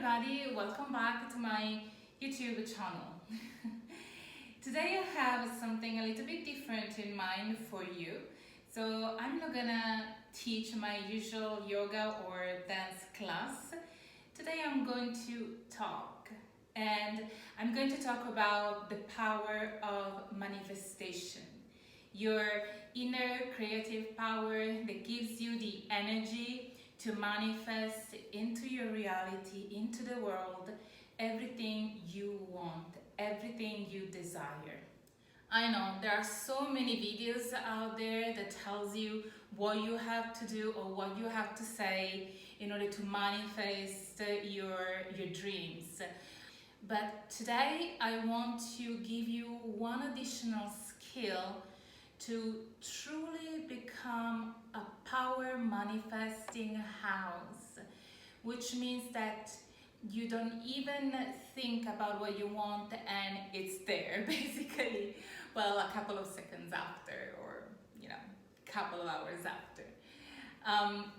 everybody, welcome back to my YouTube channel. Today I have something a little bit different in mind for you. So I'm not gonna teach my usual yoga or dance class. Today I'm going to talk, and I'm going to talk about the power of manifestation. Your inner creative power that gives you the energy to manifest into your reality, into the world, everything you want, everything you desire. I know there are so many videos out there that tells you what you have to do or what you have to say in order to manifest your dreams. But today I want to give you one additional skill to truly become a power manifesting house, which means that you don't even think about what you want and it's there basically, well, a couple of seconds after, or a couple of hours after.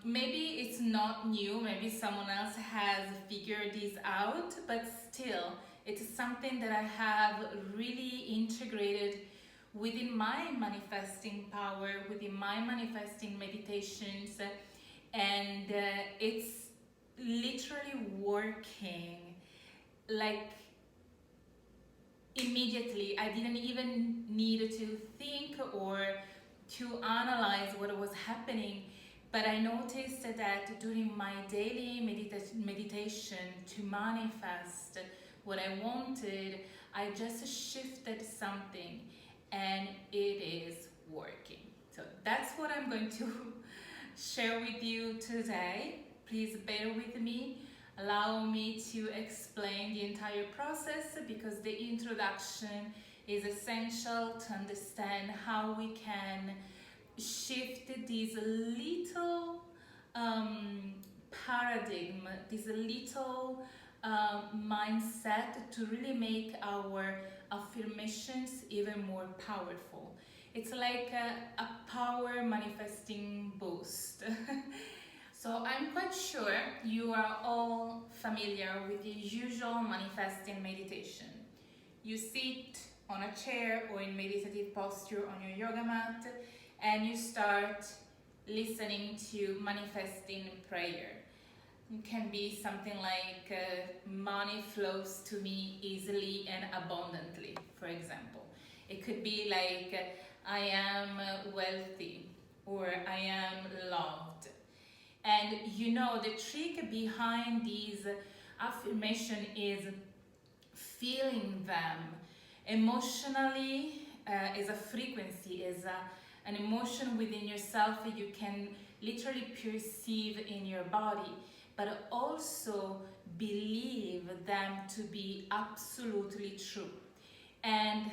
Maybe it's not new, maybe someone else has figured this out, but still it's something that I have really integrated within my manifesting power, within my manifesting meditations, and it's literally working like immediately. I didn't even need to think or to analyze what was happening, but I noticed that during my daily meditation to manifest what I wanted, I just shifted something and it is working. So that's what I'm going to share with you today. Please bear with me. Allow me to explain the entire process, because the introduction is essential to understand how we can shift this little paradigm, this little mindset to really make our affirmations even more powerful. It's like a power manifesting boost. So I'm quite sure you are all familiar with the usual manifesting meditation. You sit on a chair or in meditative posture on your yoga mat and you start listening to manifesting prayer. It can be something like money flows to me easily and abundantly, for example. It could be like I am wealthy or I am loved. And the trick behind these affirmation is feeling them emotionally, as a frequency, as an emotion within yourself that you can literally perceive in your body, but also believe them to be absolutely true. And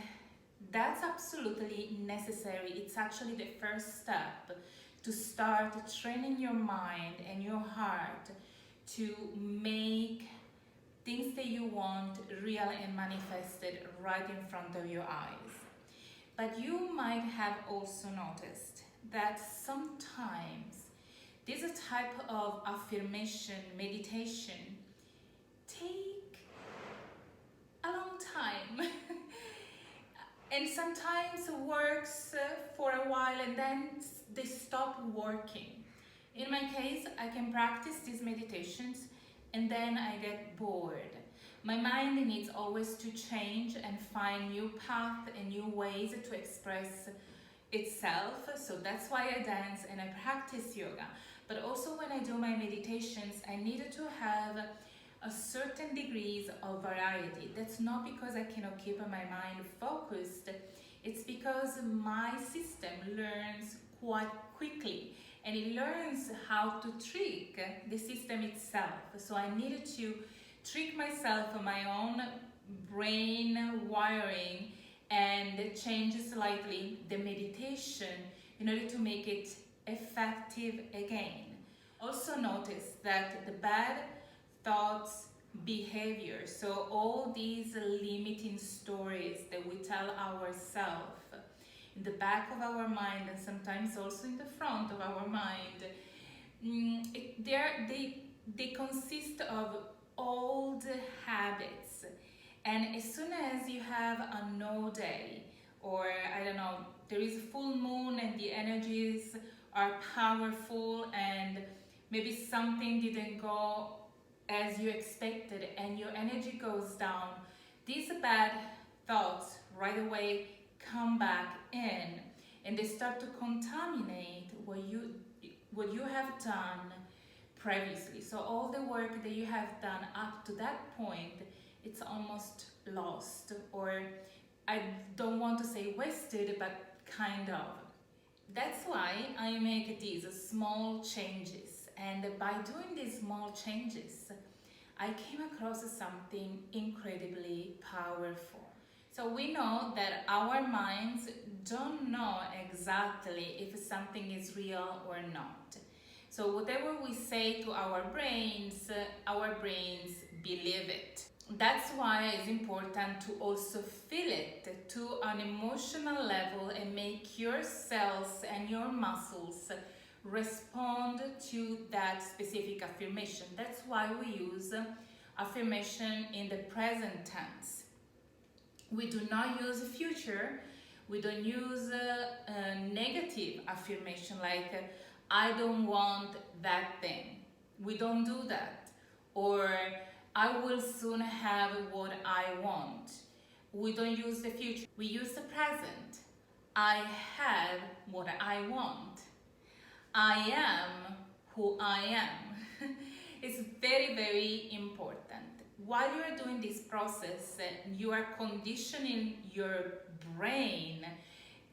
that's absolutely necessary. It's actually the first step to start training your mind and your heart to make things that you want real and manifested right in front of your eyes. But you might have also noticed that sometimes this type of affirmation meditation take a long time and sometimes works for a while and then they stop working. In my case, I can practice these meditations and then I get bored. My mind needs always to change and find new paths and new ways to express itself. So that's why I dance and I practice yoga. But also when I do my meditations, I need to have a certain degrees of variety. That's not because I cannot keep my mind focused. It's because my system learns quite quickly and it learns how to trick the system itself. So I needed to trick myself on my own brain wiring and change slightly the meditation in order to make it effective again. Also notice that the bad thoughts, behavior, so all these limiting stories that we tell ourselves in the back of our mind and sometimes also in the front of our mind, they consist of old habits. And as soon as you have a no day, or I don't know, there is a full moon and the energies are powerful, and maybe something didn't go as you expected and your energy goes down, these bad thoughts right away come back in, and they start to contaminate what you have done previously. So all the work that you have done up to that point, it's almost lost, or I don't want to say wasted, but kind of. That's why I make these small changes, and by doing these small changes, I came across something incredibly powerful. So we know that our minds don't know exactly if something is real or not. So whatever we say to our brains believe it. That's why it's important to also feel it to an emotional level and make your cells and your muscles respond to that specific affirmation. That's why we use affirmation in the present tense. We do not use future. We don't use a negative affirmation like I don't want that thing. We don't do that. Or I will soon have what I want. We don't use the future. We use the present. I have what I want. I am who I am. It's very, very important. While you are doing this process, you are conditioning your brain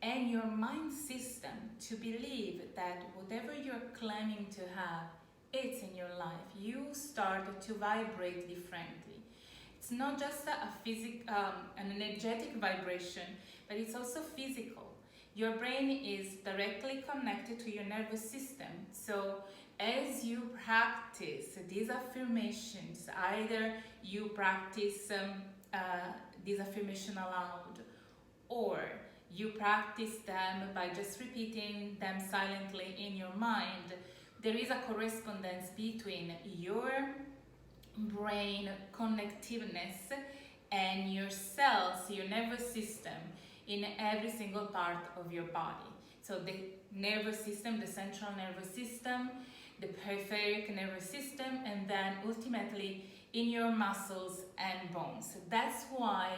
and your mind system to believe that whatever you're claiming to have, it's in your life. You start to vibrate differently. It's not just an energetic vibration, but it's also physical. Your brain is directly connected to your nervous system. So as you practice these affirmations, either you practice these affirmations aloud, or you practice them by just repeating them silently in your mind, there is a correspondence between your brain connectiveness and your cells, your nervous system in every single part of your body. So the nervous system, the central nervous system, the peripheral nervous system, and then ultimately in your muscles and bones. That's why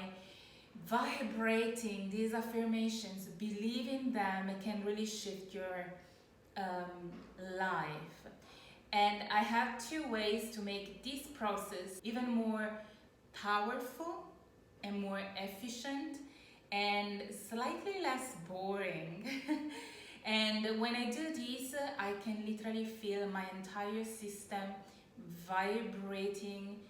vibrating these affirmations, believing them, can really shift your life. And I have two ways to make this process even more powerful and more efficient and slightly less boring. And when I do this, I can literally feel my entire system vibrating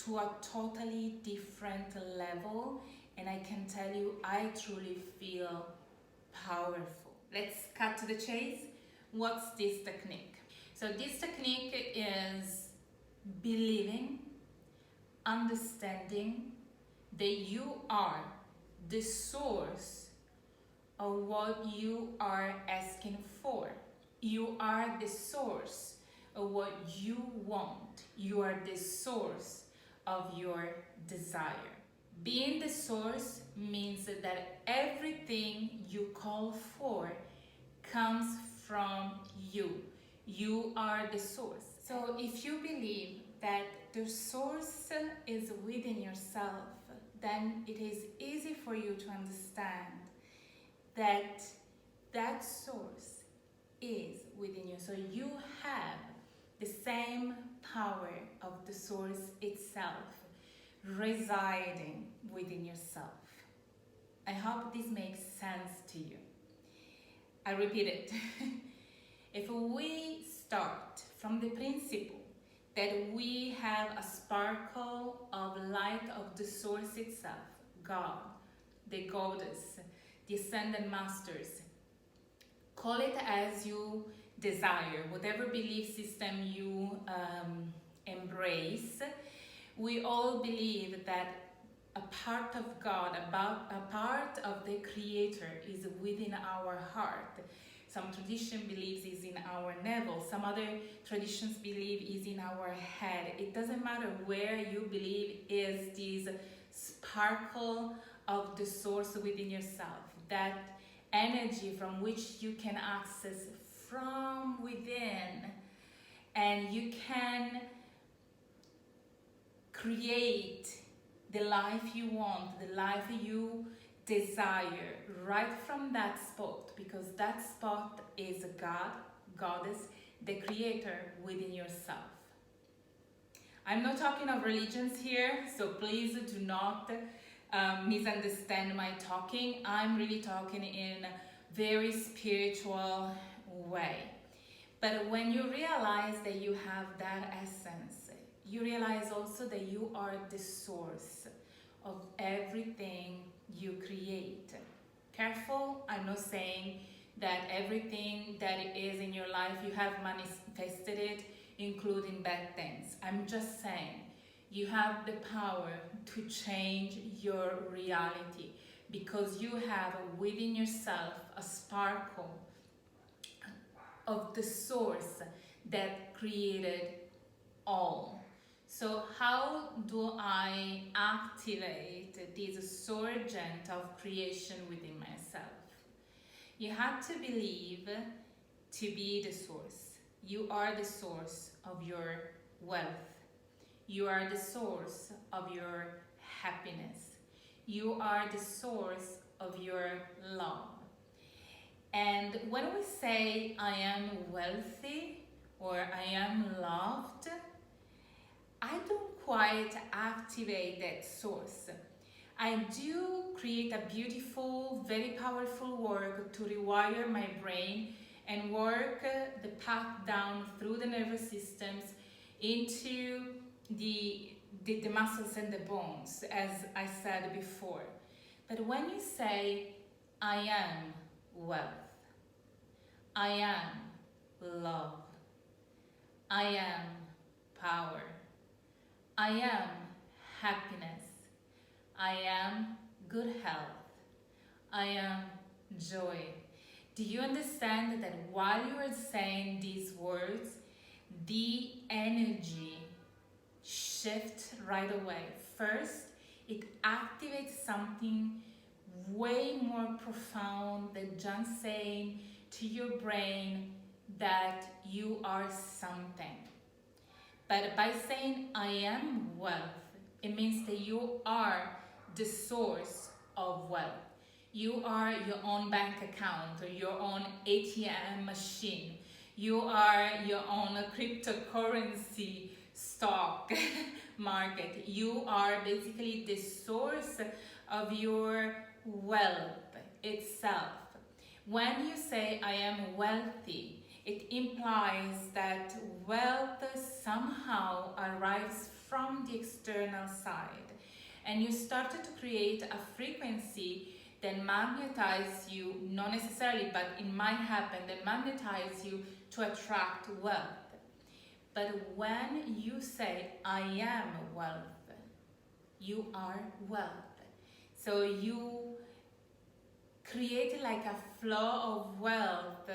to a totally different level, and I can tell you, I truly feel powerful. Let's cut to the chase. What's this technique? So this technique is believing, understanding that you are the source of what you are asking for. You are the source of what you want. You are the source of your desire. Being the source means that everything you call for comes from you. You are the source. So if you believe that the source is within yourself, then it is easy for you to understand that that source is within you. So you have the same power of the source itself residing within yourself. I hope this makes sense to you. I repeat it. If we start from the principle that we have a sparkle of light of the source itself, God, the goddess, the ascended masters, call it as you desire, whatever belief system you embrace. We all believe that a part of God, about a part of the Creator is within our heart, Some tradition believes is in our navel. Some other traditions believe is in our head. It doesn't matter where you believe is this sparkle of the source within yourself, that energy from which you can access from within, and you can create the life you want, the life you desire, right from that spot, because that spot is God, Goddess, the creator within yourself. I'm not talking of religions here, so please do not misunderstand my talking. I'm really talking in a very spiritual way. But when you realize that you have that essence, you realize also that you are the source of everything you create. Careful, I'm not saying that everything that is in your life you have manifested it, including bad things. I'm just saying you have the power to change your reality, because you have within yourself a sparkle of the source that created all. So how do I activate this surgent of creation within myself? You have to believe to be the source. You are the source of your wealth. You are the source of your happiness. You are the source of your love. And when we say I am wealthy or I am loved, I don't quite activate that source. I do create a beautiful, very powerful work to rewire my brain and work the path down through the nervous systems into the muscles and the bones, as I said before. But when you say, I am wealth, I am love, I am power, I am happiness, I am good health, I am joy. Do you understand that while you are saying these words, the energy shifts right away? First, it activates something way more profound than just saying to your brain that you are something. But by saying I am wealth, it means that you are the source of wealth. You are your own bank account or your own ATM machine. You are your own cryptocurrency stock market. You are basically the source of your wealth itself. When you say I am wealthy, it implies that wealth somehow arrives from the external side, and you started to create a frequency that magnetize you, not necessarily, but it might happen, that magnetize you to attract wealth. But when you say, I am wealth, you are wealth. So you create like a flow of wealth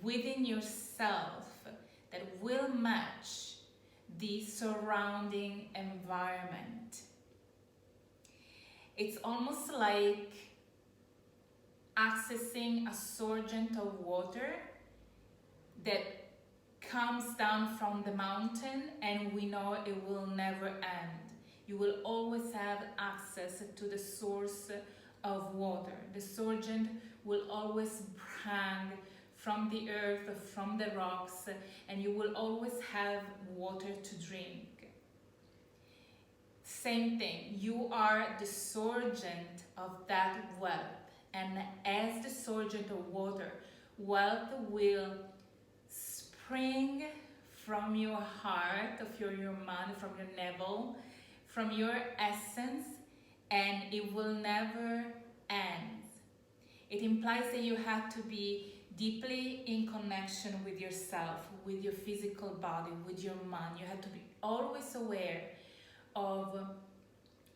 within yourself that will match the surrounding environment. It's almost like accessing a surgent of water that comes down from the mountain, and we know it will never end. You will always have access to the source of water. The surgent will always hang from the earth, from the rocks, and you will always have water to drink. Same thing, you are the surgent of that wealth, and as the surgent of water, wealth will spring from your heart, of your mind, from your navel, from your essence, and it will never end. It implies that you have to be deeply in connection with yourself, with your physical body, with your mind. You have to be always aware of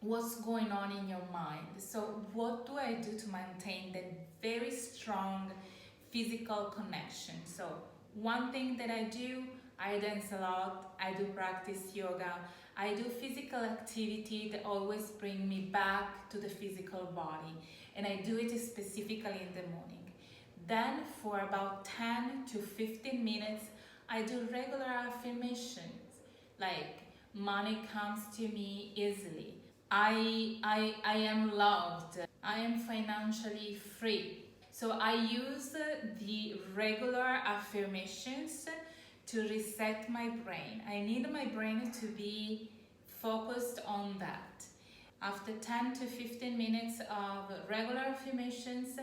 what's going on in your mind. So what do I do to maintain that very strong physical connection. So one thing that I do, I dance a lot, I do practice yoga, I do physical activity that always bring me back to the physical body, and I do it specifically in the morning. Then for about 10 to 15 minutes, I do regular affirmations like money comes to me easily. I am loved. I am financially free. So I use the regular affirmations to reset my brain. I need my brain to be focused on that. After 10 to 15 minutes of regular affirmations,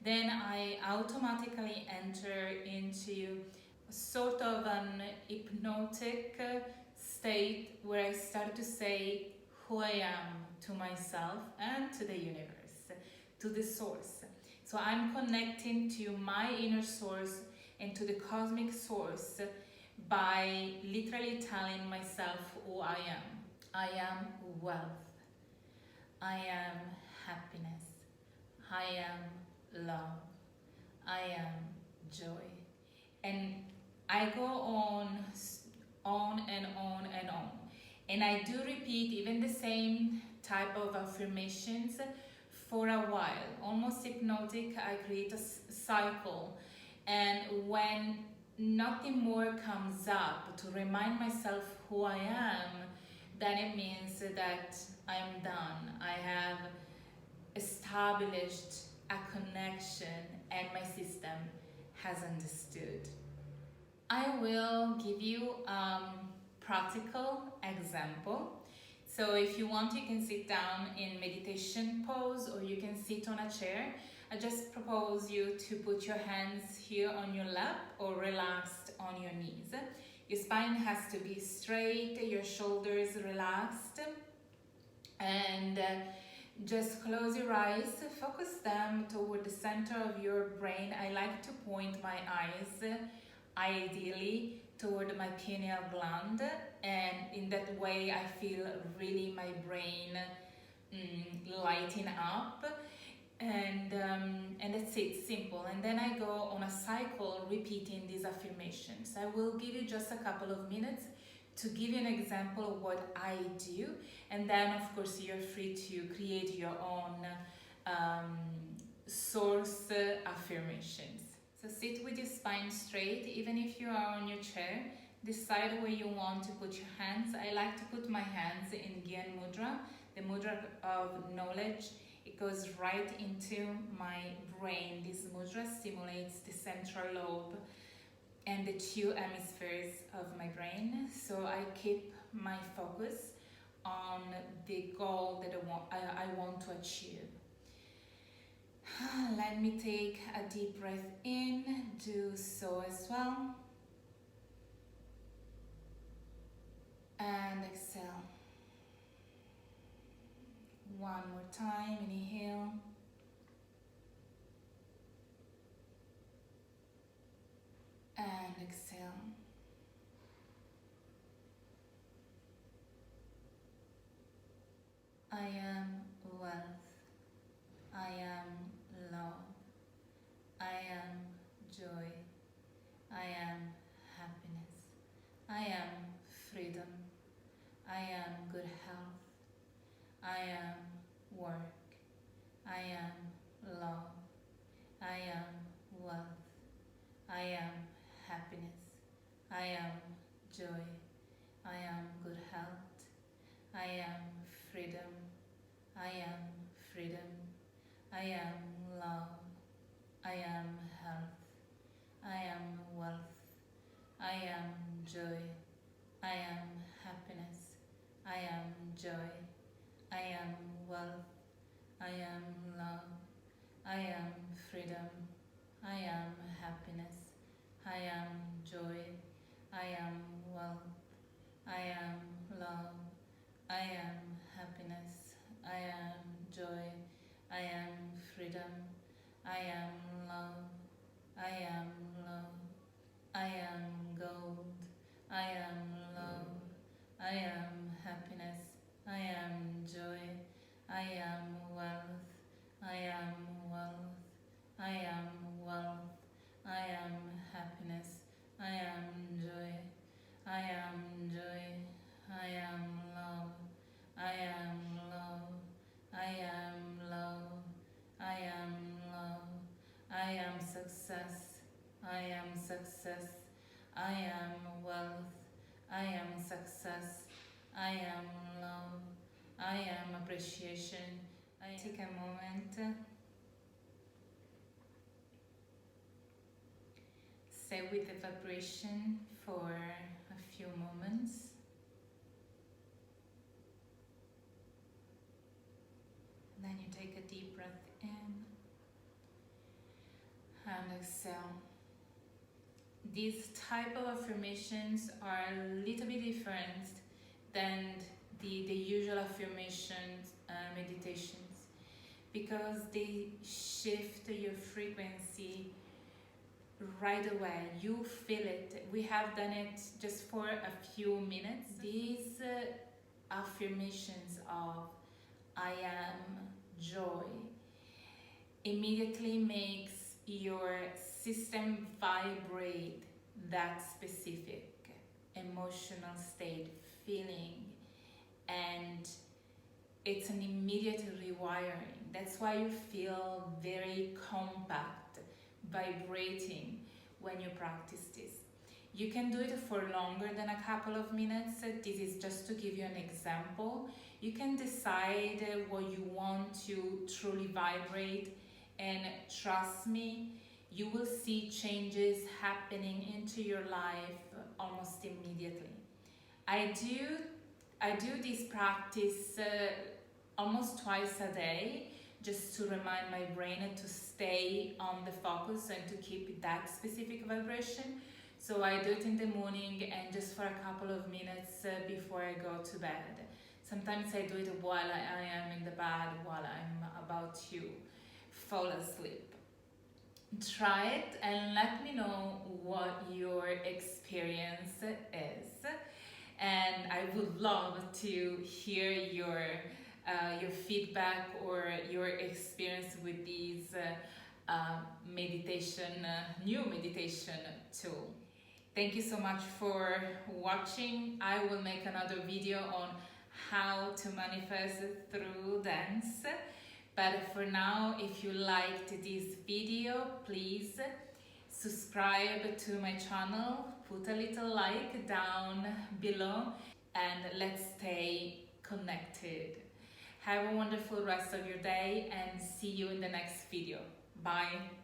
then I automatically enter into sort of an hypnotic state where I start to say who I am to myself and to the universe, to the source. So I'm connecting to my inner source and to the cosmic source by literally telling myself who I am. I am wealth. I am happiness. I am love. I am joy. And I go on and on and on. And I do repeat even the same type of affirmations for a while. Almost hypnotic, I create a cycle. And when nothing more comes up to remind myself who I am, then it means that I'm done. I have established a connection and my system has understood. I will give you a practical example. So if you want, you can sit down in meditation pose or you can sit on a chair. I just propose you to put your hands here on your lap or relaxed on your knees. Your spine has to be straight, your shoulders relaxed, and just close your eyes, focus them toward the center of your brain. I like to point my eyes, ideally, toward my pineal gland, and in that way I feel really my brain lighting up. And that's it, simple. And then I go on a cycle repeating these affirmations. I will give you just a couple of minutes to give you an example of what I do, and then of course you're free to create your own source affirmations. So sit with your spine straight, even if you are on your chair. Decide where you want to put your hands. I like to put my hands in Gyan Mudra, the mudra of knowledge. It goes right into my brain. This mudra stimulates the central lobe and the two hemispheres of my brain. So I keep my focus on the goal that I want to achieve. Let me take a deep breath in, do so as well. And exhale. One more time, inhale. And exhale. I am wealth. I am love. I am joy. I am happiness. I am freedom. I am good health. I am work. I am love. I am wealth. I am happiness. I am joy. I am good health. I am freedom. I am freedom. I am love. I am health. I am wealth. I am joy. I am happiness. I am joy. I am wealth. I am love. I am freedom. I am happiness. I am joy. I am wealth. I am love. I am happiness. I am joy. I am freedom. I am love. I am love. I am gold. I am love. I am happiness. I am joy. I am wealth. I am wealth. I am wealth. I am happiness. I am joy. I am joy. I am love. I am love. I am love. I am love. I am success. I am success. I am wealth. I am success. I am love. I am appreciation. I take a moment. Stay with the vibration for a few moments. Then you take a deep breath in and exhale. These type of affirmations are a little bit different than the usual affirmations meditations, because they shift your frequency right away. You feel it. We have done it just for a few minutes. These affirmations of I am joy immediately makes your system vibrate that specific emotional state, feeling, and it's an immediate rewiring. That's why you feel very compact, vibrating when you practice this. You can do it for longer than a couple of minutes. This is just to give you an example. You can decide what you want to truly vibrate, and trust me, you will see changes happening into your life almost immediately. I do this practice almost twice a day, just to remind my brain to stay on the focus and to keep that specific vibration. So I do it in the morning and just for a couple of minutes before I go to bed. Sometimes I do it while I am in the bed, while I'm about to fall asleep. Try it and let me know what your experience is. And I would love to hear your feedback or your experience with these new meditation tool. Thank you so much for watching. I will make another video on how to manifest through dance. But for now, if you liked this video, please subscribe to my channel, put a little like down below, and let's stay connected. Have a wonderful rest of your day and see you in the next video. Bye.